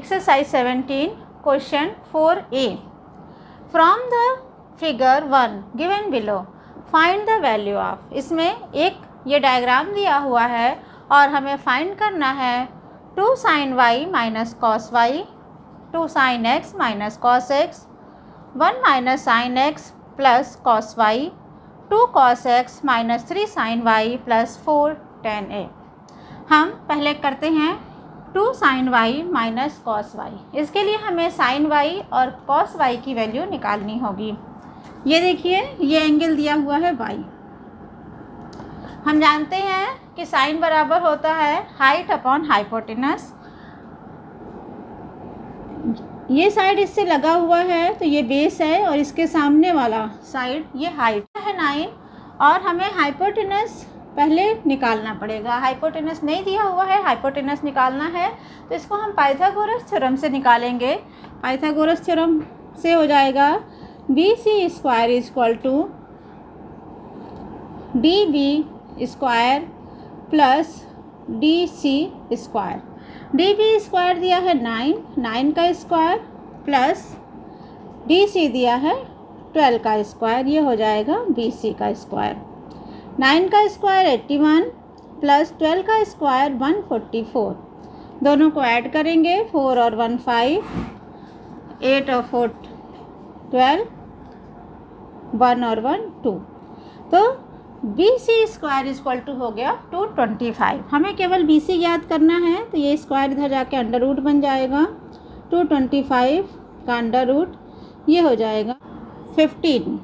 Exercise 17, question 4a. From the figure 1 given below, find the value of. इसमें एक ये diagram दिया हुआ है और हमें फाइंड करना है 2 sin y minus cos y, 2 sin x minus cos x, 1 minus sin x plus cos y, 2 cos x minus 3 sin y plus 4 tan a. हम पहले करते हैं 2 sin y minus cos y. इसके लिए हमें sin y और cos y की value निकालनी होगी. ये देखिए, ये एंगल दिया हुआ है y. हम जानते हैं कि sin बराबर होता है हाइट अपॉन हाइपोटेनस. ये साइड इससे लगा हुआ है तो ये बेस है और इसके सामने वाला साइड ये हाइट है 9 और हमें हाइपोटेनस पहले निकालना पड़ेगा. हाइपोटेनस नहीं दिया हुआ है, हाइपोटेनस निकालना है तो इसको हम पाइथागोरस थ्योरम से निकालेंगे. पाइथागोरस थ्योरम से हो जाएगा BC square is equal to DB square plus DC square. DB square दिया है 9 का स्क्वायर प्लस DC दिया है 12 का स्क्वायर. ये हो जाएगा BC का स्क्वायर. 9 का स्क्वायर 81 प्लस 12 का स्क्वायर 144. दोनों को ऐड करेंगे 4 और 1 5, 8 और 4 12, 1 और 1 2. तो BC स्क्वायर इक्वल टू हो गया 225. हमें केवल BC याद करना है तो ये स्क्वायर इधर जाके अंडर रूट बन जाएगा. 225 का अंडर रूट ये हो जाएगा 15.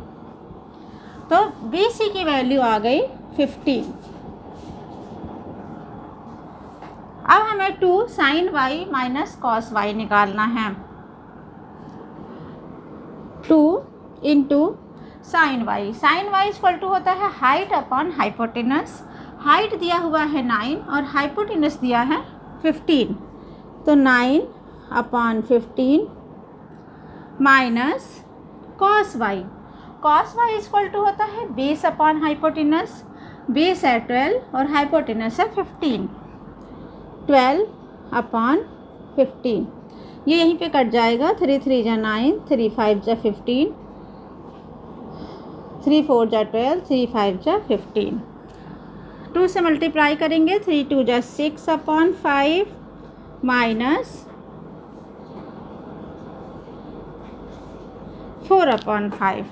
तो BC की वैल्यू आ गई 15. अब हमें 2 sin y minus cos y निकालना है. 2 into sin y. sin y equal to होता है हाइट अपॉन हाइपोटेनस. हाइट दिया हुआ है 9 और हाइपोटेनस दिया है 15. तो 9 upon 15 minus cos y. cos y equal to होता है बेस अपॉन हाइपोटेनस. बेस है 12 और हाइपोटेनस है 15. 12 अपॉन 15 ये यहीं पे कट जाएगा. 3 3 जा 9, 3 5 जा 15, 3 4 जा 12, 3 5 जा 15. 2 से मल्टीप्लाई करेंगे 3 2 जा 6 अपॉन 5 माइनस 4 अपॉन 5.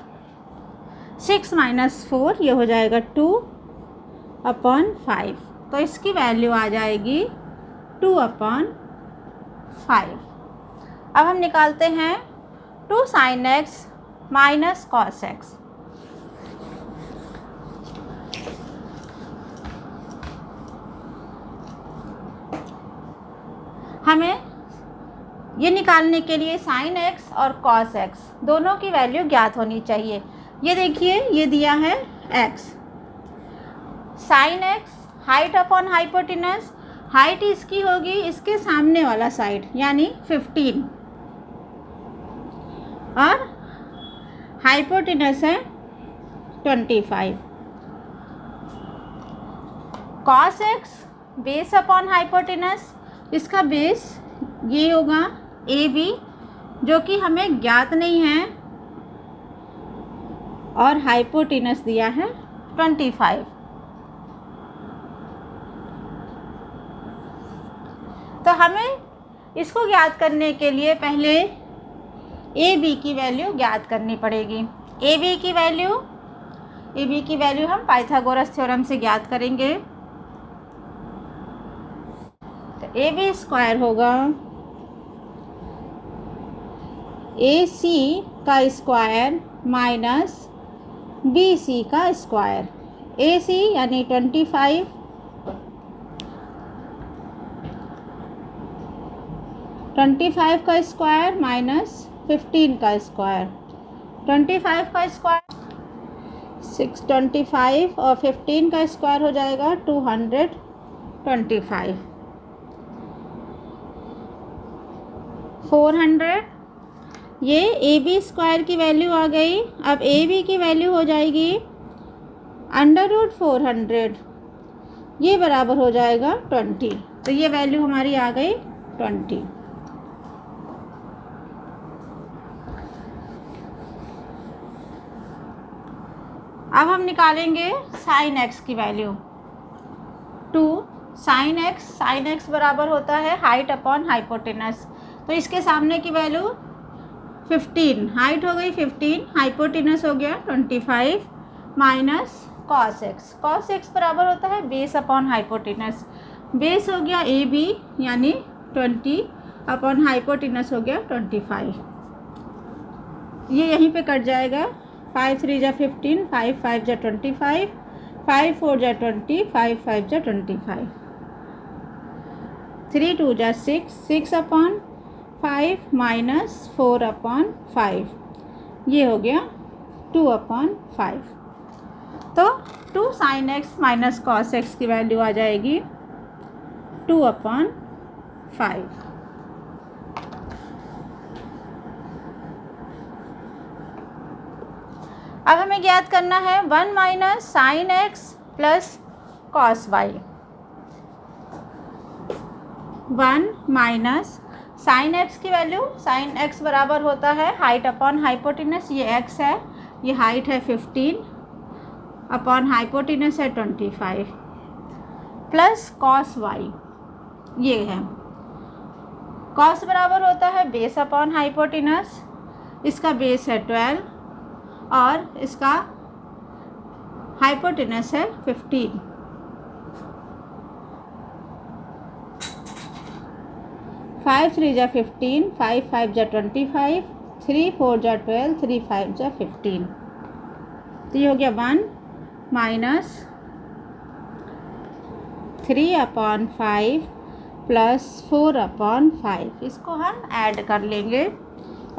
6 माइनस 4 ये हो जाएगा 2 अपॉन 5. तो इसकी वैल्यू आ जाएगी 2 अपॉन 5. अब हम निकालते हैं 2 sin x minus cos x. हमें ये निकालने के लिए sin x और cos x दोनों की वैल्यू ज्ञात होनी चाहिए. ये देखिए, ये दिया है x. sin x height upon hypotenuse. Height इसकी होगी इसके सामने वाला साइड यानी 15 और हाइपोटेनस है 25. cos x base upon hypotenuse. इसका बेस ये होगा AB जो कि हमें ज्ञात नहीं है और हाइपोटेनस दिया है 25. तो हमें इसको ज्ञात करने के लिए पहले AB की वैल्यू ज्ञात करनी पड़ेगी. AB की वैल्यू हम पाइथागोरस थ्योरम से ज्ञात करेंगे. तो AB स्क्वायर होगा AC का स्क्वायर माइनस BC का स्क्वायर. AC यानी 25 का स्क्वायर माइनस 15 का स्क्वायर. 25 का स्क्वायर 625 और 15 का स्क्वायर हो जाएगा 225. 400. ये AB स्क्वायर की वैल्यू आ गई. अब AB की वैल्यू हो जाएगी अंडर रूट 400. ये बराबर हो जाएगा 20. तो ये वैल्यू हमारी आ गई 20. अब हम निकालेंगे साइन एक्स की वैल्यू। 2 साइन एक्स बराबर होता है हाइट अपॉन हाइपोटेनस। तो इसके सामने की वैल्यू 15, हाइट हो गई 15, हाइपोटेनस हो गया 25 माइनस कॉस एक्स बराबर होता है बेस अपॉन हाइपोटेनस। बेस हो गया ए बी यानी 20 अपॉन हाइपोटेनस हो गया 25। ये यहीं पे कट जाएगा। 5 3 जा 15, 5 5 जा 25, 5 4 जा 20, 5 5 जा 25, 3 2 जा 6, 6 अपॉन 5 माइनस 4 अपॉन 5, ये हो गया 2 अपॉन 5। तो 2 sine x minus cos x की वैल्यू आ जाएगी 2 अपॉन 5। अब हमें ज्ञात करना है 1 minus sine x plus cos y. 1 minus sine x की वैल्यू, साइन एक्स बराबर होता है हाइट अपॉन हाइपोटेनस। ये एक्स है, ये हाइट है 15 अपॉन हाइपोटेनस है 25 प्लस कॉस वाई, ये है। कॉस बराबर होता है बेस अपॉन हाइपोटेनस, इसका बेस है 12 और इसका हाइपोटेनस है 15। 5 3 जा 15, 5 5 जा 25, 3 4 जा 12, 3 5 जा 15। तो ये हो गया 1 माइनस 3 अपॉन 5 प्लस 4 अपॉन 5। इसको हम ऐड कर लेंगे।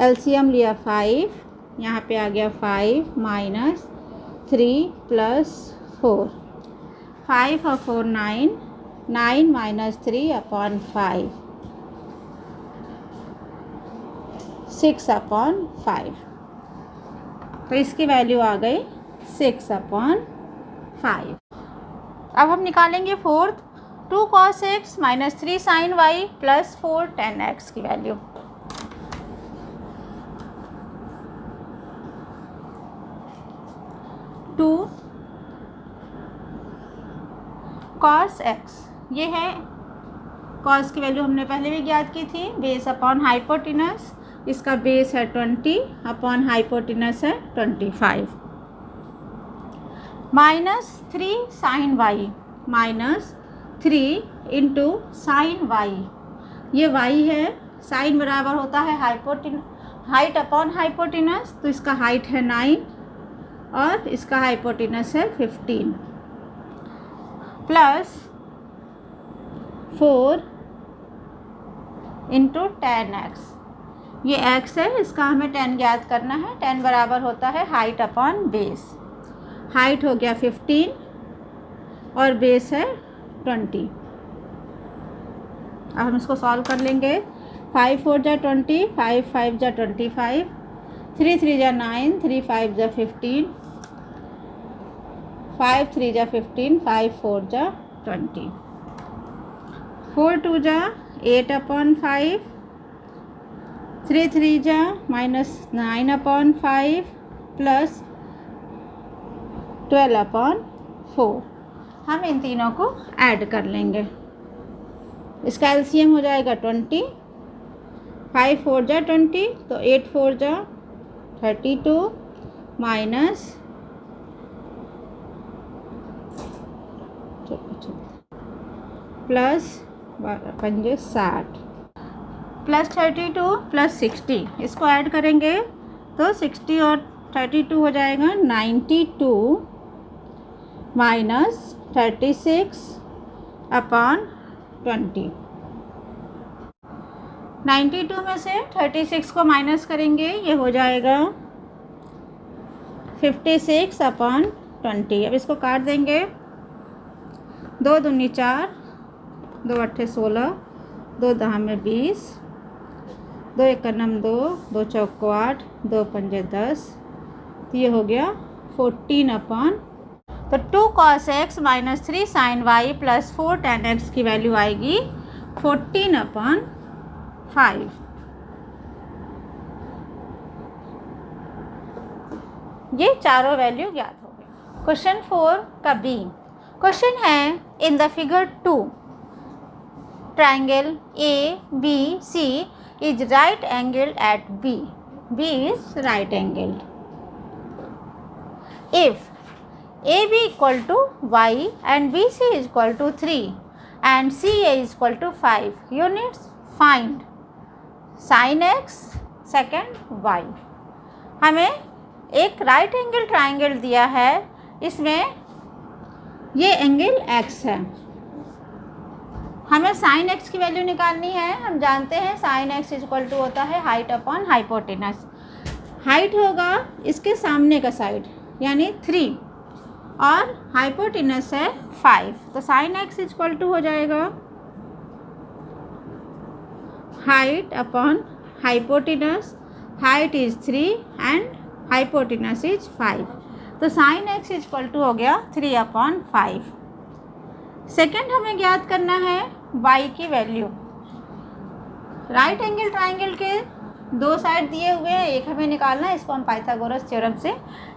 एलसीएम लिया 5, यहाँ पे आ गया 5 माइनस 3 प्लस 4, 5 और 4 9, 9 माइनस 3 अपॉन 5, 6 अपॉन 5। तो इसकी वैल्यू आ गई 6 अपॉन 5। अब हम निकालेंगे fourth, 2 cos x minus 3 sine y plus 4 tan x की वैल्यू। 2 cos x, ये है cos की वैल्यू हमने पहले भी ज्ञात की थी, बेस अपॉन हाइपोटेनस। इसका बेस है 20 अपॉन हाइपोटेनस है 25 minus 3 sine y, minus 3 into sine y. ये वाई है, साइन बराबर होता है हाइट अपॉन हाइपोटेनस। तो इसका हाइट है 9 और इसका हाइपोटेनस है 15 प्लस 4 इंटू tan x। ये x है, इसका हमें tan ज्ञात करना है। tan बराबर होता है हाइट अपॉन बेस। हाइट हो गया 15 और बेस है 20। अब हम इसको सॉल्व कर लेंगे। 5 4 जा 20, 5 5 जा 25, 3 3 जा 9, 3 5 जा 15, 5 3 जा 15, 5 4 जा 20, 4 2 जा 8 अपॉन 5, 3 3 जा माइनस 9 अपॉन 5 प्लस 12 अपॉन 4। हम इन तीनों को ऐड कर लेंगे। इसका एलसीएम हो जाएगा 20, 5 4 जा 20, तो 8 4 जा 32 माइनस प्लस 5 60 प्लस 32 प्लस 60, इसको ऐड करेंगे तो 60 और 32 हो जाएगा 92 माइनस 36 अपॉन 20। 92 में से 36 को माइनस करेंगे, ये हो जाएगा 56 अपॉन 20। अब इसको काट देंगे। 2 दूनी 4, 2 अट्ठे 16, 2 दहा में 20, 2 एक नम 2, 2 चौको 8, 2 पंजे 10। तो ये हो गया 14 अपॉन। तो 2 cos x minus 3 sine y plus 4 tan x की वैल्यू आएगी 14 अपॉन 5। ये चारों वैल्यू ज्ञात हो गई। क्वेश्चन 4 का बी क्वेश्चन है in the figure 2 triangle ABC is right angled at B. B is right angled. If AB equal to Y and BC is equal to 3 and CA is equal to 5, units find sin x second y. हमें एक right angle triangle दिया है, इसमें ये angle x है, हमें sign x की value निकालनी है। हम जानते हैं साइन x इक्वल टू होता है हाइट अपॉन हाइपोटेनस। हाइट होगा इसके सामने का साइड यानी 3 और हाइपोटेनस है 5, तो साइन x इक्वल टू हो जाएगा height upon hypotenuse. Height is 3 and hypotenuse is 5, तो साइन x इक्वल टू हो गया 3 अपॉन 5। सेकेंड हमें ज्ञात करना है y की वैल्यू। राइट एंगल ट्राइंगल के दो साइड दिए हुए हैं, एक हमें निकालना है, इसको हम पाइथागोरस थ्योरम से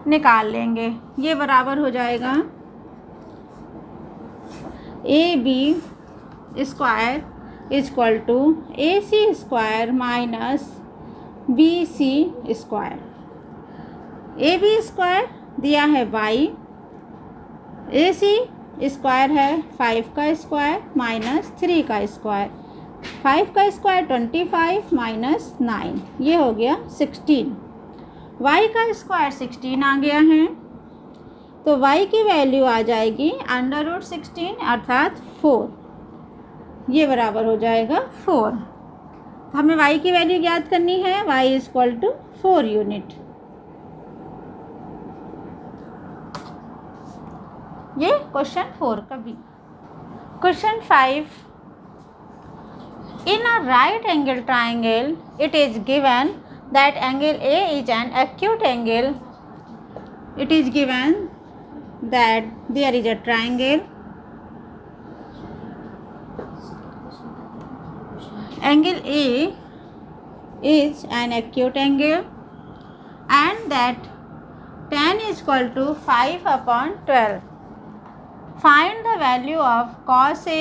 निकाल लेंगे। ये बराबर हो जाएगा AB square equal to AC square minus BC square. AB square दिया है y, AC स्क्वायर है 5 का स्क्वायर माइनस 3 का स्क्वायर। 5 का स्क्वायर 25 माइनस 9, ये हो गया 16। y का स्क्वायर 16 आ गया है, तो y की वैल्यू आ जाएगी √16 अर्थात 4, ये बराबर हो जाएगा 4। तो हमें y की वैल्यू ज्ञात करनी है, y इक्वल टू 4 यूनिट। ये क्वेश्चन 4 का B. Question 5 in a right angle triangle it is given that angle A is an acute angle. It is given that there is a triangle, angle A is an acute angle and that tan is equal to 5 upon 12. Find the value of cos A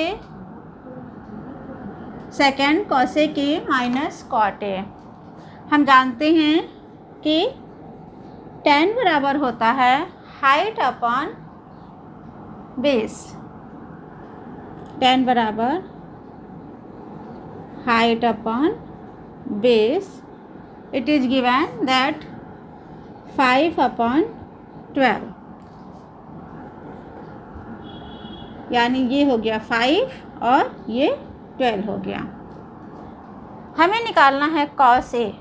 second cos A के minus cot A। हम जानते हैं कि tan बराबर होता है height upon base. tan बराबर height upon base. It is given that 5 upon 12, यानी ये हो गया 5 और ये 12 हो गया। हमें निकालना है cos A।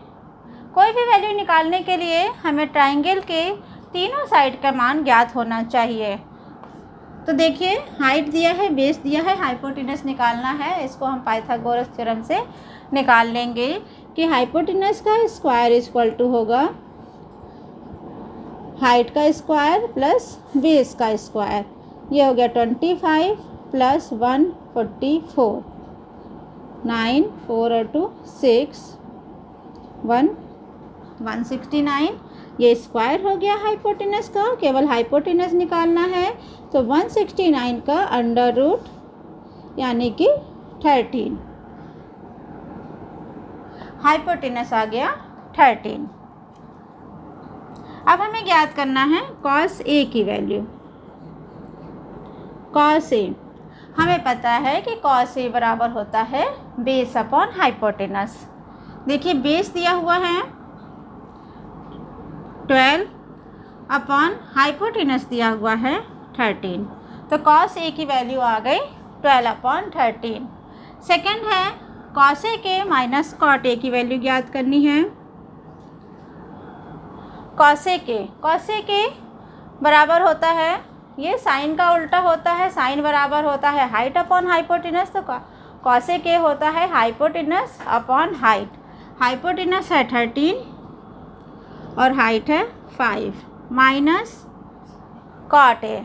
कोई भी वैल्यू निकालने के लिए हमें ट्राइंगल के तीनों साइड का मान ज्ञात होना चाहिए। तो देखिए हाइट दिया है, बेस दिया है, हाइपोटेनस निकालना है। इसको हम पाइथागोरस थ्योरम से निकाल लेंगे कि हाइपोटेनस का स्क्वायर इक्वल टू होगा हाइट का स्क्वायर प्लस बेस का स्क्वायर। ये हो गया 25 प्लस 144, 9 4 और 2 6 169। ये स्क्वायर हो गया हाइपोटेनस का, केवल हाइपोटेनस निकालना है तो 169 का अंडर रूट यानी कि 13, हाइपोटेनस आ गया 13। अब हमें ज्ञात करना है cos A की वैल्यू। cos A हमें पता है कि cos A बराबर होता है बेस अपॉन हाइपोटेनस। देखिए बेस दिया हुआ है 12 अपॉन हाइपोटेनस दिया हुआ है 13, तो cos A की वैल्यू आ गई 12 अपॉन 13। सेकेंड है cos A के माइनस cot A की वैल्यू ज्ञात करनी है। cos A के बराबर होता है, ये साइन का उल्टा होता है, साइन बराबर होता है हाइट अपॉन हाइपोटेनस, तो cos A के होता है हाइपोटेनस अपॉन हाइट। हाइपोटेनस है 13 और हाइट है 5 minus cot A।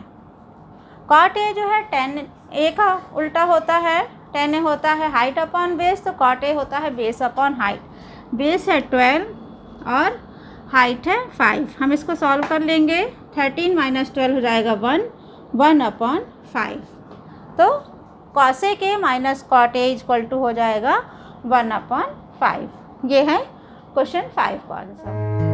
cot A जो है tan A का उल्टा होता है, tan A होता है हाइट अपॉन बेस, तो cot A होता है बेस अपॉन हाइट। बेस है 12 और हाइट है 5। हम इसको सॉल्व कर लेंगे। 13 माइनस 12 हो जाएगा 1/5। तो cosec a minus cot a equal to हो जाएगा 1/5। ये है क्वेश्चन 5 का आंसर।